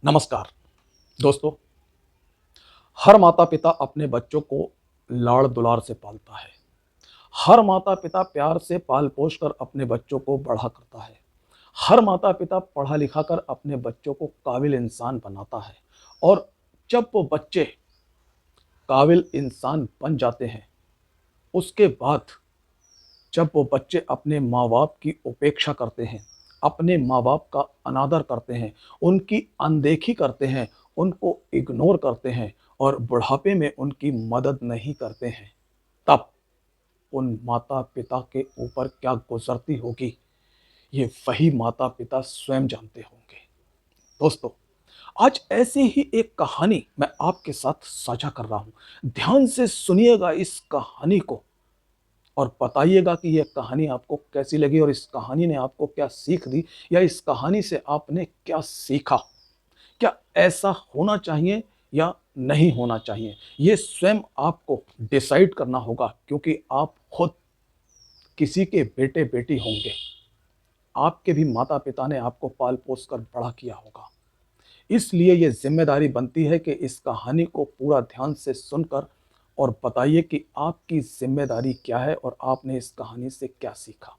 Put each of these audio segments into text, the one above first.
नमस्कार दोस्तों। हर माता पिता अपने बच्चों को लाड़ दुलार से पालता है। हर माता पिता प्यार से पाल पोस कर अपने बच्चों को बड़ा करता है। हर माता पिता पढ़ा लिखा कर अपने बच्चों को काबिल इंसान बनाता है। और जब वो बच्चे काबिल इंसान बन जाते हैं, उसके बाद जब वो बच्चे अपने माँ बाप की उपेक्षा करते हैं, अपने माँ बाप का अनादर करते हैं, उनकी अनदेखी करते हैं, उनको इग्नोर करते हैं और बुढ़ापे में उनकी मदद नहीं करते हैं, तब उन माता पिता के ऊपर क्या गुजरती होगी, ये वही माता पिता स्वयं जानते होंगे। दोस्तों, आज ऐसी ही एक कहानी मैं आपके साथ साझा कर रहा हूं। ध्यान से सुनिएगा इस कहानी को और बताइएगा कि यह कहानी आपको कैसी लगी और इस कहानी ने आपको क्या सीख दी, या इस कहानी से आपने क्या सीखा। क्या ऐसा होना चाहिए या नहीं होना चाहिए, ये स्वयं आपको डिसाइड करना होगा, क्योंकि आप खुद किसी के बेटे बेटी होंगे। आपके भी माता पिता ने आपको पाल पोस कर बड़ा किया होगा। इसलिए ये जिम्मेदारी बनती है कि इस कहानी को पूरा ध्यान से सुनकर और बताइए कि आपकी जिम्मेदारी क्या है और आपने इस कहानी से क्या सीखा।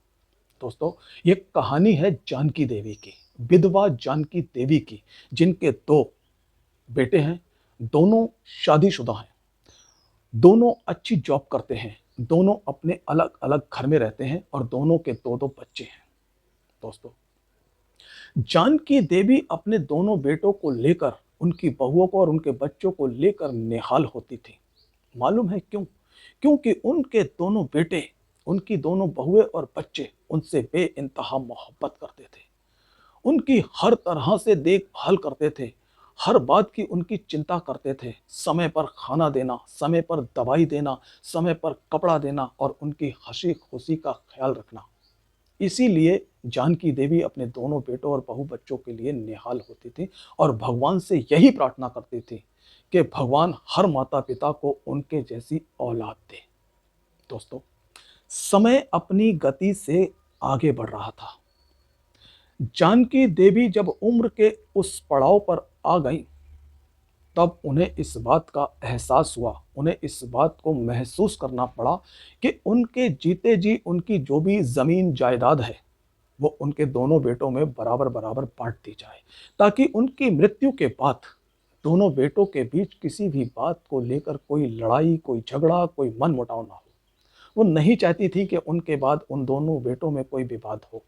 दोस्तों, ये कहानी है जानकी देवी की, विधवा जानकी देवी की, जिनके दो बेटे हैं। दोनों शादीशुदा हैं, दोनों अच्छी जॉब करते हैं, दोनों अपने अलग अलग घर में रहते हैं और दोनों के दो दो बच्चे हैं। दोस्तों, जानकी देवी अपने दोनों बेटों को लेकर, उनकी बहुओं को और उनके बच्चों को लेकर निहाल होती थी। मालूम है क्यों? क्योंकि उनके दोनों बेटे, उनकी दोनों बहुएं और बच्चे उनसे बेइंतहा मोहब्बत करते थे। उनकी हर तरह से देखभाल करते थे, हर बात की उनकी चिंता करते थे। समय पर खाना देना, समय पर दवाई देना, समय पर कपड़ा देना और उनकी हंसी खुशी का ख्याल रखना। इसीलिए जानकी देवी अपने दोनों बेटों और बहू बच्चों के लिए निहाल होती थी और भगवान से यही प्रार्थना करती थी कि भगवान हर माता पिता को उनके जैसी औलाद दे। दोस्तों, समय अपनी गति से आगे बढ़ रहा था। जानकी देवी जब उम्र के उस पड़ाव पर आ गई, तब उन्हें इस बात का एहसास हुआ, उन्हें इस बात को महसूस करना पड़ा कि उनके जीते जी उनकी जो भी जमीन जायदाद है, वो उनके दोनों बेटों में बराबर बराबर बांट दी जाए, ताकि उनकी मृत्यु के बाद दोनों बेटों के बीच किसी भी बात को लेकर कोई लड़ाई, कोई झगड़ा, कोई मनमुटाव ना हो। वो नहीं चाहती थी कि उनके बाद उन दोनों बेटों में कोई विवाद हो।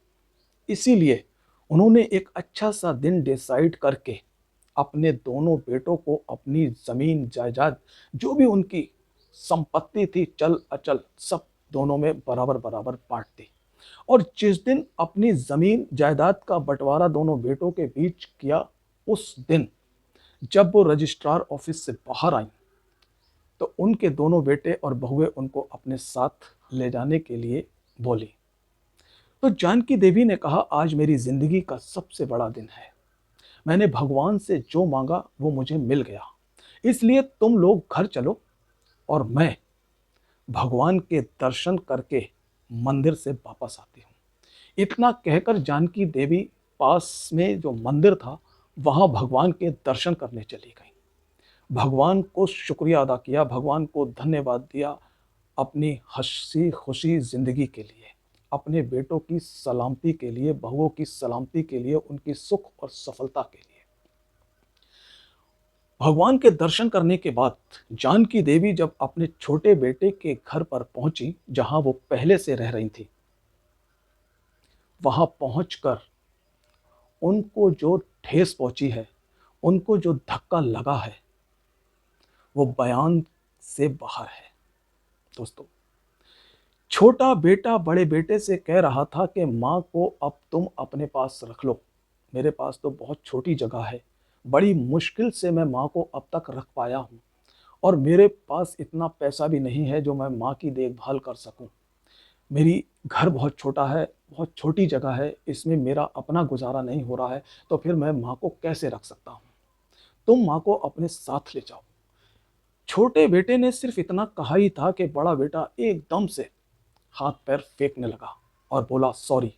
इसीलिए उन्होंने एक अच्छा सा दिन डिसाइड करके अपने दोनों बेटों को अपनी जमीन जायदाद, जो भी उनकी संपत्ति थी, चल अचल, सब दोनों में बराबर बराबर बांट दी। और जिस दिन अपनी जमीन जायदाद का बंटवारा दोनों बेटों के बीच किया, उस दिन जब वो रजिस्ट्रार ऑफिस से बाहर आई, तो उनके दोनों बेटे और बहुएं उनको अपने साथ ले जाने के लिए बोली। तो जानकी देवी ने कहा, आज मेरी जिंदगी का सबसे बड़ा दिन है। मैंने भगवान से जो मांगा वो मुझे मिल गया। इसलिए तुम लोग घर चलो और मैं भगवान के दर्शन करके मंदिर से वापस आती हूँ। इतना कहकर जानकी देवी पास में जो मंदिर था, वहां भगवान के दर्शन करने चली गई। भगवान को शुक्रिया अदा किया, भगवान को धन्यवाद दिया अपनी हंसी खुशी जिंदगी के लिए, अपने बेटों की सलामती के लिए, बहुओं की सलामती के लिए, उनकी सुख और सफलता के लिए। भगवान के दर्शन करने के बाद जानकी देवी जब अपने छोटे बेटे के घर पर पहुंची, जहां वो पहले से रह रही थी, वहां पहुंचकर उनको जो ठेस पहुंची है, उनको जो धक्का लगा है, वो बयान से बाहर है। दोस्तों, छोटा बेटा बड़े बेटे से कह रहा था कि माँ को अब तुम अपने पास रख लो, मेरे पास तो बहुत छोटी जगह है, बड़ी मुश्किल से मैं माँ को अब तक रख पाया हूँ और मेरे पास इतना पैसा भी नहीं है जो मैं माँ की देखभाल कर सकूँ। मेरी घर बहुत छोटा है, बहुत छोटी जगह है, इसमें मेरा अपना गुजारा नहीं हो रहा है, तो फिर मैं माँ को कैसे रख सकता हूँ। तुम माँ को अपने साथ ले जाओ। छोटे बेटे ने सिर्फ इतना कहा ही था कि बड़ा बेटा एकदम से हाथ पैर फेंकने लगा और बोला, सॉरी,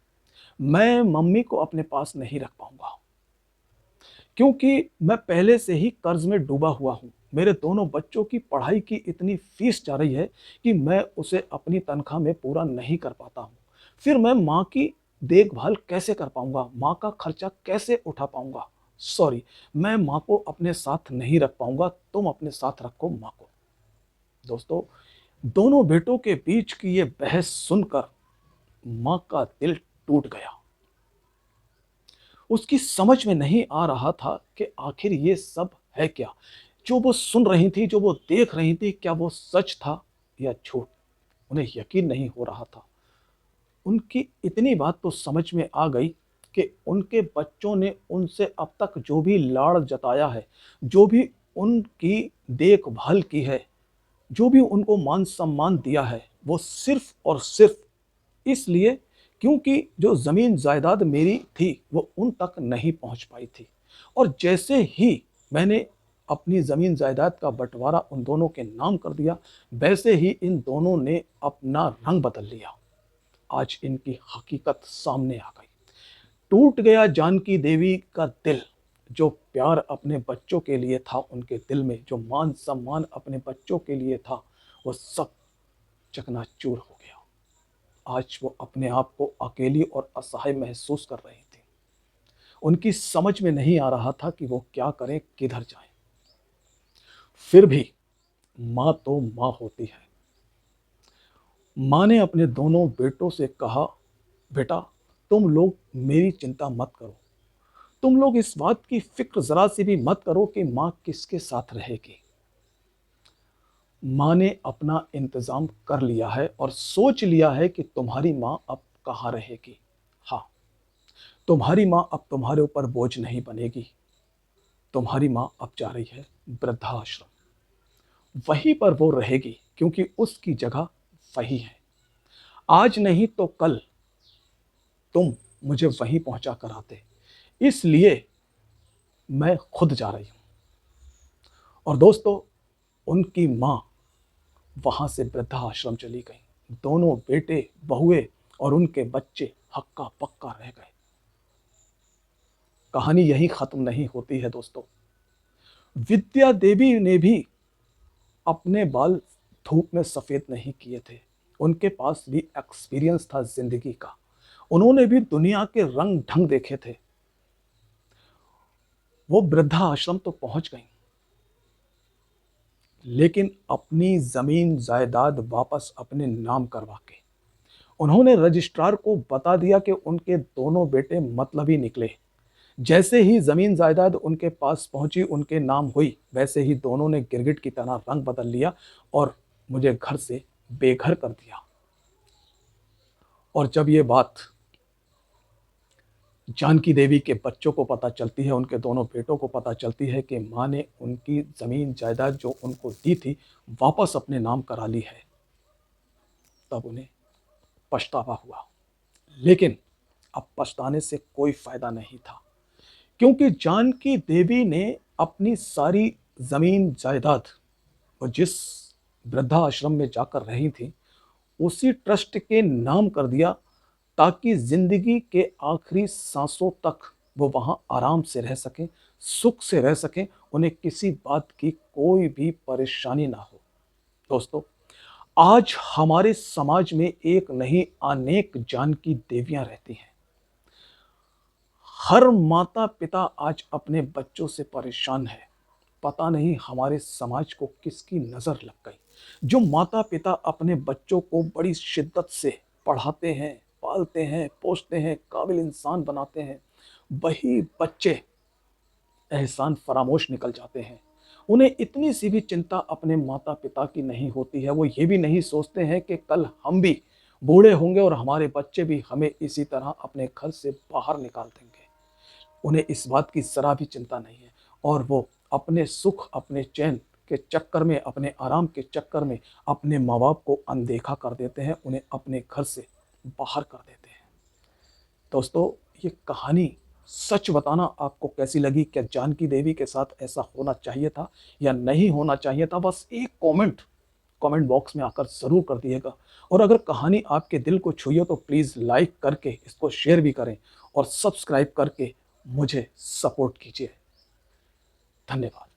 मैं मम्मी को अपने पास नहीं रख पाऊंगा, क्योंकि मैं पहले से ही कर्ज में डूबा हुआ हूँ। मेरे दोनों बच्चों की पढ़ाई की इतनी फीस जा रही है कि मैं उसे अपनी तनख्वाह में पूरा नहीं कर पाता हूँ। फिर मैं माँ की देखभाल कैसे कर पाऊंगा, माँ का खर्चा कैसे उठा पाऊंगा। सॉरी, मैं माँ को अपने साथ नहीं रख पाऊंगा, तुम अपने साथ रखो माँ को। दोस्तों, दोनों बेटों के बीच की ये बहस सुनकर माँ का दिल टूट गया। उसकी समझ में नहीं आ रहा था कि आखिर ये सब है क्या। जो वो सुन रही थी, जो वो देख रही थी, क्या वो सच था या झूठ, उन्हें यकीन नहीं हो रहा था। उनकी इतनी बात तो समझ में आ गई कि उनके बच्चों ने उनसे अब तक जो भी लाड़ जताया है, जो भी उनकी देखभाल की है, जो भी उनको मान सम्मान दिया है, वो सिर्फ और सिर्फ इसलिए क्योंकि जो ज़मीन जायदाद मेरी थी वो उन तक नहीं पहुंच पाई थी। और जैसे ही मैंने अपनी ज़मीन जायदाद का बंटवारा उन दोनों के नाम कर दिया, वैसे ही इन दोनों ने अपना रंग बदल लिया। आज इनकी हकीकत सामने आ गई। टूट गया जानकी देवी का दिल। जो प्यार अपने बच्चों के लिए था उनके दिल में, जो मान सम्मान अपने बच्चों के लिए था, वो सब चकनाचूर हो गया। आज वो अपने आप को अकेली और असहाय महसूस कर रही थी। उनकी समझ में नहीं आ रहा था कि वो क्या करें, किधर जाएं। फिर भी माँ तो माँ होती है। माँ ने अपने दोनों बेटों से कहा, बेटा, तुम लोग मेरी चिंता मत करो। तुम लोग इस बात की फिक्र जरा सी भी मत करो कि माँ किसके साथ रहेगी। माँ ने अपना इंतजाम कर लिया है और सोच लिया है कि तुम्हारी माँ अब कहाँ रहेगी। हाँ, तुम्हारी माँ अब तुम्हारे ऊपर बोझ नहीं बनेगी। तुम्हारी माँ अब जा रही है वृद्धाश्रम। वहीं पर वो रहेगी क्योंकि उसकी जगह वही है। आज नहीं तो कल तुम मुझे वहीं पहुंचा कर आते, इसलिए मैं खुद जा रही हूं। और दोस्तों, उनकी माँ वहां से वृद्धाश्रम चली गई। दोनों बेटे, बहुए और उनके बच्चे हक्का पक्का रह गए। कहानी यही खत्म नहीं होती है दोस्तों। विद्या देवी ने भी अपने बाल धूप में सफेद नहीं किए थे। उनके पास भी एक्सपीरियंस था जिंदगी का। उन्होंने भी दुनिया के रंग ढंग देखे थे। वो वृद्धाश्रम तो पहुंच गई, लेकिन अपनी जमीन जायदाद वापस अपने नाम करवा के उन्होंने रजिस्ट्रार को बता दिया कि उनके दोनों बेटे मतलबी निकले। जैसे ही जमीन जायदाद उनके पास पहुंची, उनके नाम हुई, वैसे ही दोनों ने गिरगिट की तरह रंग बदल लिया और मुझे घर से बेघर कर दिया। और जब ये बात जानकी देवी के बच्चों को पता चलती है, उनके दोनों बेटों को पता चलती है कि माँ ने उनकी जमीन जायदाद जो उनको दी थी वापस अपने नाम करा ली है, तब उन्हें पछतावा हुआ। लेकिन अब पछताने से कोई फायदा नहीं था, क्योंकि जानकी देवी ने अपनी सारी जमीन जायदाद वो जिस वृद्धाश्रम में जाकर रही थी उसी ट्रस्ट के नाम कर दिया, ताकि जिंदगी के आखिरी सांसों तक वो वहां आराम से रह सकें, सुख से रह सकें, उन्हें किसी बात की कोई भी परेशानी ना हो। दोस्तों, आज हमारे समाज में एक नहीं अनेक जानकी देवियां रहती हैं। हर माता पिता आज अपने बच्चों से परेशान है। पता नहीं हमारे समाज को किसकी नजर लग गई। जो माता पिता अपने बच्चों को बड़ी शिद्दत से पढ़ाते हैं, पालते हैं, पोसते हैं, काबिल इंसान बनाते हैं, वही बच्चे एहसान फरामोश निकल जाते हैं। उन्हें इतनी सी भी चिंता अपने माता पिता की नहीं होती है। वो ये भी नहीं सोचते हैं कि कल हम भी बूढ़े होंगे और हमारे बच्चे भी हमें इसी तरह अपने घर से बाहर निकाल देंगे। उन्हें इस बात की जरा भी चिंता नहीं है और वो अपने सुख, अपने चैन के चक्कर में, अपने आराम के चक्कर में अपने माँ बाप को अनदेखा कर देते हैं, उन्हें अपने घर से बाहर कर देते हैं। दोस्तों, ये कहानी सच बताना आपको कैसी लगी? क्या जानकी देवी के साथ ऐसा होना चाहिए था या नहीं होना चाहिए था? बस एक कमेंट बॉक्स में आकर ज़रूर कर दिएगा। और अगर कहानी आपके दिल को छुई हो तो प्लीज़ लाइक करके इसको शेयर भी करें और सब्सक्राइब करके मुझे सपोर्ट कीजिए। धन्यवाद।